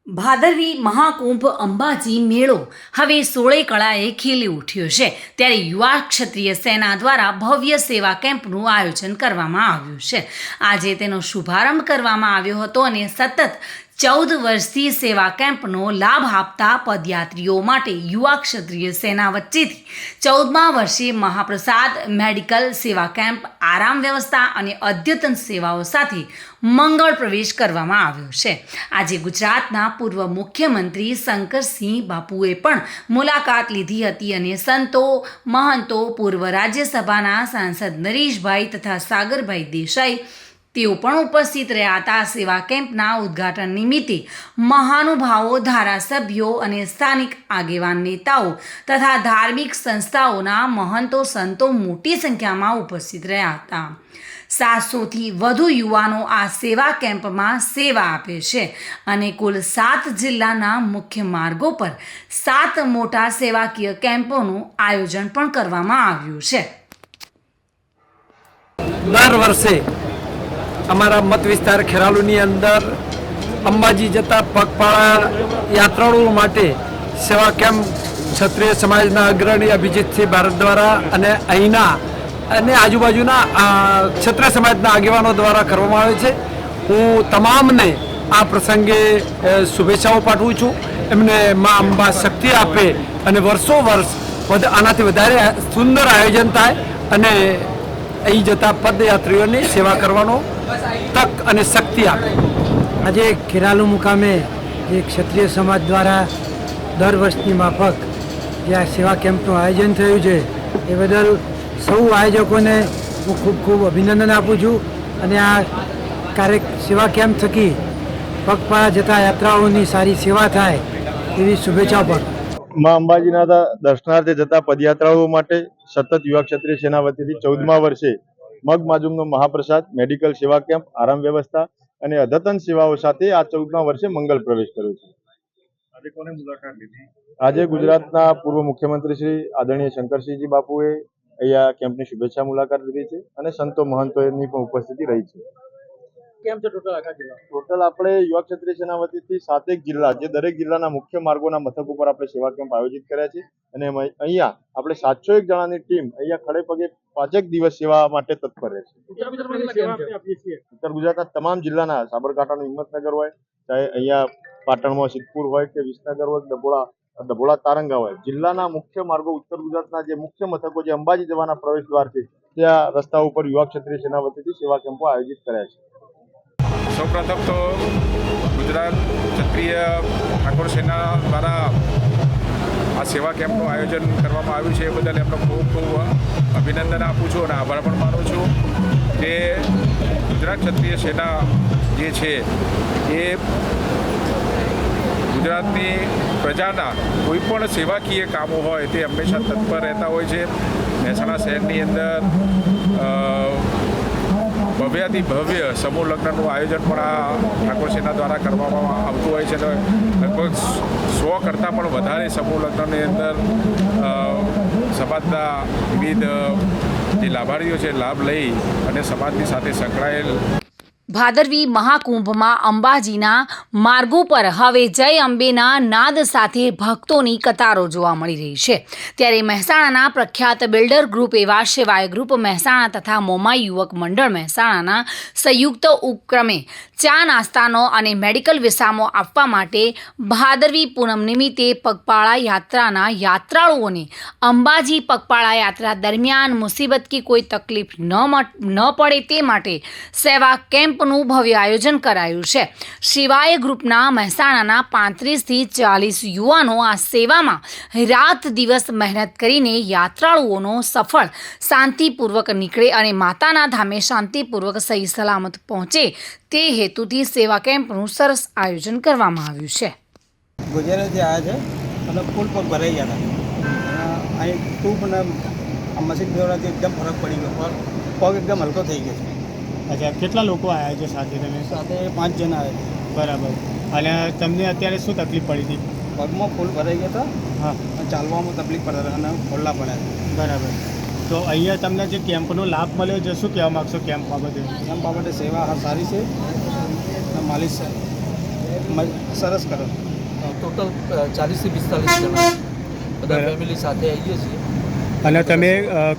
ભાદરવી મહાકુંભ અંબાજી મેળો હવે 16 કળાએ ખીલી ઉઠ્યો છે। ત્યારે યુવા ક્ષત્રિય સેના દ્વારા ભવ્ય સેવા કેમ્પનું આયોજન કરવામાં આવ્યું છે। આજે તેનો શુભારંભ કરવામાં આવ્યો હતો અને સતત 14 વર્ષથી સેવા કેમ્પનો લાભ આપતા પદયાત્રીઓ માટે યુવા ક્ષત્રિય સેના વચ્ચેથી 14મા વર્ષે મહાપ્રસાદ, મેડિકલ સેવા કેમ્પ, આરામ વ્યવસ્થા અને અદ્યતન સેવાઓ સાથે મંગળ પ્રવેશ કરવામાં આવ્યો છે। આજે ગુજરાતના પૂર્વ મુખ્યમંત્રી શંકરસિંહ બાપુએ પણ મુલાકાત લીધી હતી અને સંતો, મહંતો, પૂર્વ રાજ્યસભાના સાંસદ નરેશભાઈ તથા સાગરભાઈ દેસાઈ તેઓ પણ ઉપસ્થિત રહ્યા હતા। સેવા કેમ્પના ઉદ્ઘાટન નિમિત્તે મહાનુભાવો, ધારાસભ્યો અને સ્થાનિક આગેવાન નેતાઓ તથા ધાર્મિક સંસ્થાઓના મહંતો, સંતો મોટી સંખ્યામાં ઉપસ્થિત રહ્યા હતા। 700થી વધુ યુવાનો આ સેવા કેમ્પમાં સેવા આપે છે અને કુલ 7 જિલ્લાના મુખ્ય માર્ગો પર 7 મોટા સેવાકીય કેમ્પોનું આયોજન પણ કરવામાં આવ્યું છે। દર વર્ષે અમારા મત વિસ્તાર ખેરાલુની અંદર અંબાજી જતા પગપાળા યાત્રાળુઓ માટે સેવા કેમ્પ ક્ષત્રિય સમાજના અગ્રણી અભિજીતસિંહ ભારત દ્વારા અને અહીંના અને આજુબાજુના ક્ષત્રિય સમાજના આગેવાનો દ્વારા કરવામાં આવે છે। હું તમામને આ પ્રસંગે શુભેચ્છાઓ પાઠવું છું। એમને મા અંબા શક્તિ આપે અને વર્ષો વર્ષ આનાથી વધારે સુંદર આયોજન થાય અને અહીં જતા પદયાત્રીઓની સેવા કરવાનો તક અને શક્તિ આપે। આજે ખેરાલુ મુકામે જે ક્ષત્રિય સમાજ દ્વારા દર વર્ષની માફક જે આ સેવા કેમ્પનું આયોજન થયું છે એ બદલ સૌ આયોજકોને હું ખૂબ ખૂબ અભિનંદન આપું છું અને આ સેવા કેમ્પ થકી પગપાળા જતા યાત્રાઓની સારી સેવા થાય એવી શુભેચ્છાઓ પણ। માં અંબાજીના દર્શનાર્થે જતા પદયાત્રાઓ માટે સતત યુવા ક્ષત્રિય સેના વતીથી 14મા વર્ષે મગ માજુમનો મહાપ્રસાદ, મેડિકલ સેવા કેમ્પ, આરામ વ્યવસ્થા અને અદ્યતન સેવાઓ સાથે આ 14મા વર્ષે મંગલ પ્રવેશ કર્યો છે। આજે કોને મુલાકાત લીધી? આજે ગુજરાતના પૂર્વ મુખ્યમંત્રી શ્રી આદરણીય શંકરસિંહજી બાપુએ અહીંયા કેમ્પની શુભેચ્છા મુલાકાત લીધી છે અને સંતો મહંતોની પણ ઉપસ્થિતિ રહી છે। કેમ છે ટોટલ આખા જિલ્લા? ટોટલ આપણે યુવા ક્ષત્રિય સેના વતીથી 7 જિલ્લા, જે દરેક જિલ્લાના મુખ્ય માર્ગોના મથક ઉપર આપણે સેવા કેમ્પ આયોજિત કર્યા છે અને અહીંયા આપણે 701 જણાની ટીમ અહીંયા ખડે પગે 5 દિવસ સેવા માટે તત્પર રહેશે। ઉત્તર ગુજરાતના તમામ જિલ્લાના, સાબરકાંઠાનું હિંમતનગર હોય, ચાહે અહીંયા પાટણમાં સિદ્ધપુર હોય કે વિસનગર હોય, ડભોળા તારંગા હોય, જિલ્લાના મુખ્ય માર્ગો, ઉત્તર ગુજરાતના જે મુખ્ય મથકો જે અંબાજી જવાના પ્રવેશ દ્વાર છે ત્યાં રસ્તા ઉપર યુવા ક્ષત્રિય સેના વતીથી સેવા કેમ્પો આયોજિત કર્યા છે। સૌપ્રથમ તો ગુજરાત ક્ષત્રિય ઠાકોર સેના દ્વારા આ સેવા કેમ્પનું આયોજન કરવામાં આવ્યું છે એ બદલ એમનો ખૂબ ખૂબ અભિનંદન આપું છું અને આભાર પણ માનું છું કે ગુજરાત ક્ષત્રિય સેના જે છે એ ગુજરાતની પ્રજાના કોઈ પણ સેવાકીય કામો હોય તે હંમેશા તત્પર રહેતા હોય છે। મહેસાણા શહેરની અંદર ભવ્યાથી ભવ્ય સમૂહ લગ્નનું આયોજન પણ આ ઠાકોર સેના દ્વારા કરવામાં આવતું હોય છે। લગભગ 100 કરતાં પણ વધારે સમૂહ લગ્નની અંદર સમાજના વિવિધ જે લાભાર્થીઓ છે લાભ લઈ અને સમાજની સાથે સંકળાયેલ ભાદરવી મહાકુંભમાં અંબાજીના માર્ગો પર હવે જય અંબેના નાદ સાથે ભક્તોની કતારો જોવા મળી રહી છે। ત્યારે મહેસાણાના પ્રખ્યાત બિલ્ડર ગ્રુપ એવા શિવાય ગ્રુપ મહેસાણા તથા મોમાઈ યુવક મંડળ મહેસાણાના સંયુક્ત ઉપક્રમે ચા નાસ્તાનો અને મેડિકલ વિસામો આપવા માટે ભાદરવી પૂનમ નિમિત્તે પગપાળા યાત્રાના યાત્રાળુઓને અંબાજી પગપાળા યાત્રા દરમિયાન મુસીબત की कोई तकलीफ न પડે તે માટે સેવા કેમ્પનું ભવ્ય આયોજન કરાયું છે। શિવાય ગ્રુપના મહેસાણાના 35થી 40 યુવાનો આ સેવામાં રાત દિવસ મહેનત કરીને યાત્રાળુઓનો સફળ શાંતિપૂર્વક નીકળે અને માતાના ધામે શાંતિપૂર્વક સહી સલામત પહોંચે તે હેતુથી સેવા કેમ્પનું સરસ આયોજન કરવામાં આવ્યું છે। ગુજરાતથી આવ્યા છે અને ફૂલ પગ ભરાઈ ગયા હતા અહીં ખૂબ અને મશીન દોરાથી એકદમ ફરક પડી ગયો, પગ એકદમ હલકો થઈ ગયો છે। અચ્છા, કેટલા લોકો આવ્યા છે સાથે? તમે સાથે 5 જણા આવ્યા છે। બરાબર। અને તમને અત્યારે શું તકલીફ પડી હતી? પગમાં ફૂલ ભરાઈ ગયા હતા, હા, ચાલવામાં તકલીફ પડતા હતા અને ખોલના પડ્યા। બરાબર। તો અહીંયા તમને જે કેમ્પનો લાભ મળ્યો છે શું કહેવા માગશો કેમ્પ બાબતે? કેમ્પ બાબતે સેવા સારી છે, માલિશ સરસ કરો. ટોટલ 40 થી 45 જણા બધા ફેમિલી સાથે આવીએ છીએ. અને તમે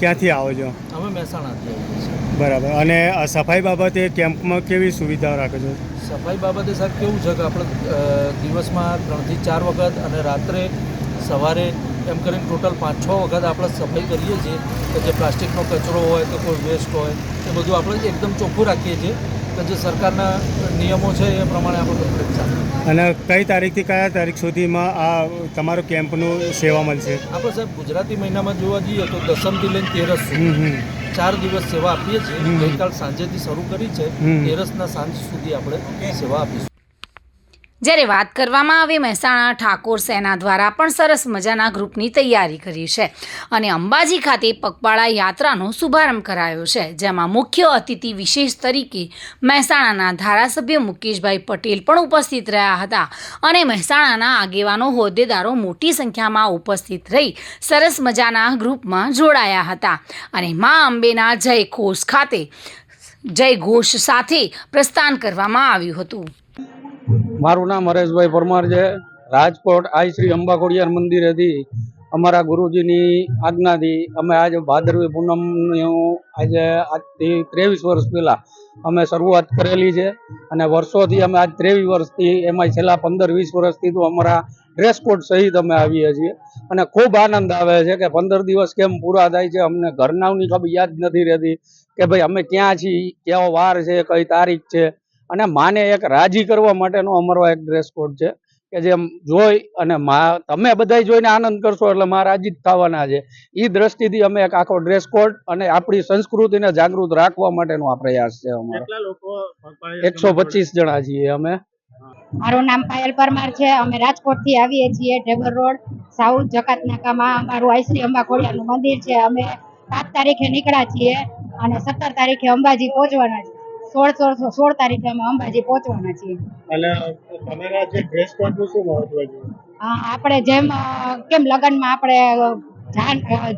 ક્યાંથી આવો છો? અમે મહેસાણાથી આવીએ છીએ. બરાબર. અને સફાઈ બાબતે કેમ્પમાં કેવી સુવિધાઓ રાખો છો? સફાઈ બાબતે સાહેબ કેવું છે કે આપણે દિવસમાં 3 થી 4 વખત અને રાત્રે સવારે એમ કરીને ટોટલ 5-6 વખત આપણે સફાઈ કરીએ છીએ. કે જે પ્લાસ્ટિકનો કચરો હોય કે કોઈ વેસ્ટ હોય એ બધું આપણે એકદમ ચોખ્ખું રાખીએ છીએ કે જે સરકારના નિયમો છે એ પ્રમાણે આપણે કમ્પ્લીટ ચાલે. અને કઈ તારીખથી કયા તારીખ સુધીમાં આ તમારો કેમ્પનું સેવા મળશે? આપણે સાહેબ ગુજરાતી મહિનામાં જોવા જઈએ તો દસમથી લઈને 13 સુધી 4 દિવસ સેવા આપીએ છીએ. ગઈકાલ સાંજેથી શરૂ કરી છે. 13ના સાંજ સુધી આપણે સેવા આપીશું. જ્યારે વાત કરવામાં આવે મહેસાણા ઠાકોર સેના દ્વારા પણ સરસ મજાના ગ્રુપની તૈયારી કરી છે અને અંબાજી ખાતે પગપાળા યાત્રાનો શુભારંભ કરાયો છે, જેમાં મુખ્ય અતિથિ વિશેષ તરીકે મહેસાણાના ધારાસભ્ય મુકેશભાઈ પટેલ પણ ઉપસ્થિત રહ્યા હતા અને મહેસાણાના આગેવાનો હોદ્દેદારો મોટી સંખ્યામાં ઉપસ્થિત રહી સરસ મજાના ગ્રુપમાં જોડાયા હતા અને મા અંબેના જય ઘોષ સાથે પ્રસ્થાન કરવામાં આવ્યું હતું. મારું નામ હરેશભાઈ પરમાર છે. રાજકોટ આઈ શ્રી અંબા ખોડિયાર મંદિરેથી અમારા ગુરુજીની આજ્ઞાથી અમે આજે ભાદરવી પૂનમનું આજે આજથી 23 વર્ષ પહેલાં અમે શરૂઆત કરેલી છે અને વર્ષોથી અમે આજ 23 વર્ષથી એમાં છેલ્લા 15-20 વર્ષથી તો અમારા ડ્રેસ કોડ સહિત અમે આવીએ છીએ અને ખૂબ આનંદ આવે છે કે 15 દિવસ કેમ પૂરા થાય છે અમને ઘરનાની ખબર યાદ નથી રહેતી કે ભાઈ અમે ક્યાં છીએ, કેવો વાર છે, કઈ તારીખ છે. અને માને એક રાજી કરવા માટેનો અમારો એક ડ્રેસ કોડ છે કે જેમ જોઈ અને તમે બધા જોઈને આનંદ કરશો એટલે માં રાજી જ થવાના છે. એ દ્રષ્ટિથી અમે એક આખો ડ્રેસ કોડ અને આપણી સંસ્કૃતિને જાગૃત રાખવા માટેનો આ પ્રયાસ છે અમારો. 125 જણા છીએ અમે. મારું નામ પાયલ પરમાર છે. અમે રાજકોટથી આવીએ છીએ. ઢેબર રોડ સાઉથ જકાત નાકામાં અમારું આઈ શ્રી અંબા ખોડિયારનું મંદિર છે. અમે 5 તારીખે નીકળ્યા છીએ અને 17 તારીખે અંબાજી પહોંચવાના છીએ. 16 તારીખે અમે અંબાજી પહોંચવાના છીએ. અને તમારા જે ડ્રેસ કોડનું શું મહત્વ છે? આપણે જેમ કેમ લગ્નમાં આપણે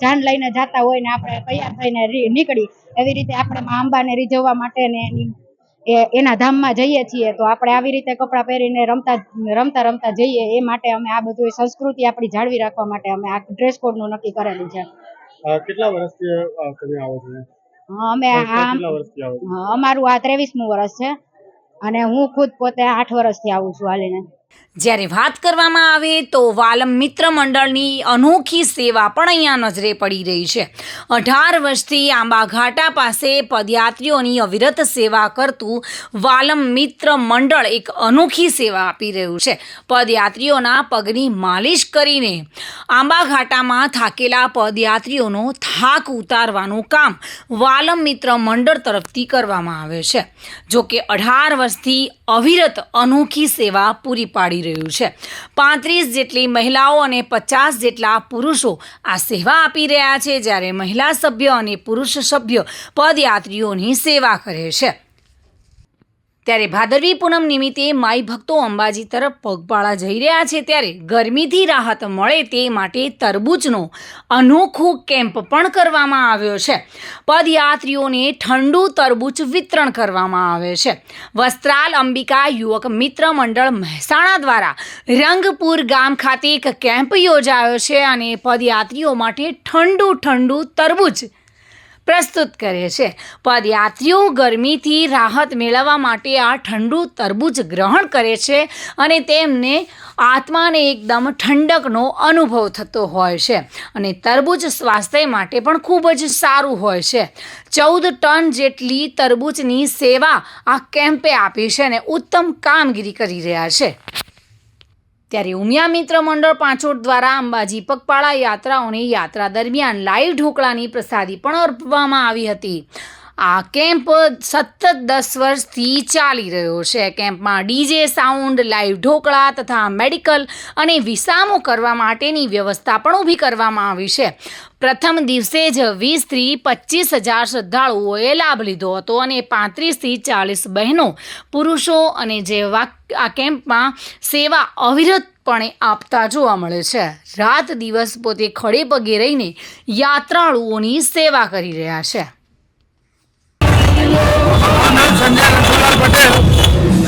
જાન લઈને જતા હોય ને આપણે તૈયાર થઈને નીકળી એવી રીતે આપણે મા અંબાને રીઝવવા માટે ને એના ધામમાં જઈએ છીએ તો આપણે આવી રીતે કપડાં પહેરીને રમતા જઈએ. એ માટે અમે આ બધું સંસ્કૃતિ આપણી જાળવી રાખવા માટે અમે આ ડ્રેસ કોડનું નક્કી કરેલું છે. કેટલા વર્ષથી તમે આવો છો? અમે અમારું આ 23મું વર્ષ છે અને હું ખુદ પોતે 8 વર્ષથી આવું છું હાલીને. જ્યારે વાત કરવામાં આવે તો વાલમ મિત્ર મંડળની અનોખી સેવા પણ અહીંયા નજરે પડી રહી છે. 18 વર્ષથી આંબાઘાટા પાસે પદયાત્રીઓની અવિરત સેવા કરતું વાલમ મિત્ર મંડળ એક અનોખી સેવા આપી રહ્યું છે. પદયાત્રીઓના પગની માલિશ કરીને આંબાઘાટામાં થાકેલા પદયાત્રીઓનો થાક ઉતારવાનું કામ વાલમ મિત્ર મંડળ તરફથી કરવામાં આવે છે. જોકે 18 વર્ષથી અવિરત અનોખી સેવા પૂરી પાડી રહ્યું છે. 35 જેટલી મહિલાઓ અને 50 જેટલા પુરુષો આ સેવા આપી રહ્યા છે, જ્યારે મહિલા સભ્ય અને પુરુષ સભ્ય પદયાત્રીઓની સેવા કરે છે. ત્યારે ભાદરવી પૂનમ નિમિત્તે માઈ ભક્તો અંબાજી તરફ પગપાળા જઈ રહ્યા છે, ત્યારે ગરમીથી રાહત મળે તે માટે તરબૂચનો અનોખો કેમ્પ પણ કરવામાં આવ્યો છે. પદયાત્રીઓને ઠંડુ તરબૂચ વિતરણ કરવામાં આવે છે. વસ્ત્રાલ અંબિકા યુવક મિત્ર મંડળ મહેસાણા દ્વારા રંગપુર ગામ ખાતે એક કેમ્પ યોજાયો છે અને પદયાત્રીઓ માટે ઠંડુ તરબૂચ પ્રસ્તુત કરે છે. પદયાત્રીઓ ગરમીથી રાહત મેળવવા માટે આ ઠંડુ તરબૂચ ગ્રહણ કરે છે અને તેમને આત્માને એકદમ ઠંડકનો અનુભવ થતો હોય છે અને તરબૂચ સ્વાસ્થ્ય માટે પણ ખૂબ જ સારું હોય છે. 14 ટન જેટલી તરબૂચની સેવા આ કેમ્પે આપી છે અને ઉત્તમ કામગીરી કરી રહ્યા છે. ત્યારે ઉમિયા મિત્ર મંડળ પાંચોટ દ્વારા અંબાજી પગપાળા યાત્રાઓને યાત્રા દરમિયાન લાઈવ ઢોકળાની પ્રસાદી પણ અર્પવામાં આવી હતી. આ કેમ્પ સતત 10 વર્ષથી ચાલી રહ્યો છે. કેમ્પમાં ડીજે સાઉન્ડ, લાઈવ ઢોકળા તથા મેડિકલ અને વિસામો કરવા માટેની વ્યવસ્થા પણ ઊભી કરવામાં આવી છે. પ્રથમ દિવસે જ 20થી 25 હજાર શ્રદ્ધાળુઓએ લાભ લીધો હતો અને 35થી 40 બહેનો, પુરુષો અને જેવા આ કેમ્પમાં સેવા અવિરતપણે આપતા જોવા મળે છે. રાત દિવસ પોતે ખડે પગે રહીને યાત્રાળુઓની સેવા કરી રહ્યા છે. સંજય રણછોડલાલ પટેલ,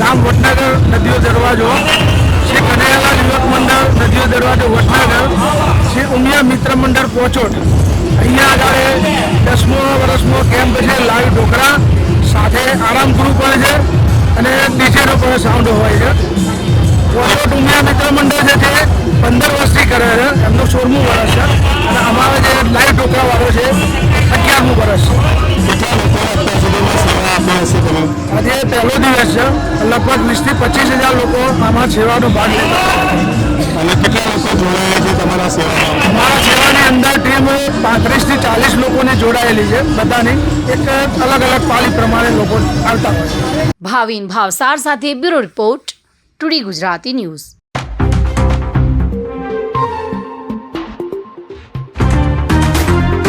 ગામ વડનગર, નદીઓ દરવાજો. દરવાજો વડનગર શ્રી ઉમિયા મિત્ર મંડળ પોચોટ અહીંયા આગળ 10મો વર્ષનો કેમ્પ છે. લાઈવ ઢોકળા સાથે આરામ ગૃહ પણ છે અને ડીજેનો પણ સાઉન્ડ હોય છે. પોચોટ ઉમિયા મિત્ર મંડળ છે તે 15 વર્ષથી કરે છે, એમનું 16મું વર્ષ છે અને અમારે જે લાઈવ ઢોકળાવાળો છે 11મું વર્ષ છે. આજે પહેલો દિવસ છે. લગભગ 20 થી 25,000 લોકો આમાં સેવાનો ભાગ લેતા અને કેટલા લોકો જોડાયા છે તમારા સેવામાં? અમારા સેવાની અંદર ટીમ 35 થી 40 લોકોને જોડાયેલી છે. બધાની એક અલગ અલગ પાળી પ્રમાણે લોકો આવતા હોય છે. ભાવિન ભાવસાર સાથે bureau report today Gujarati news.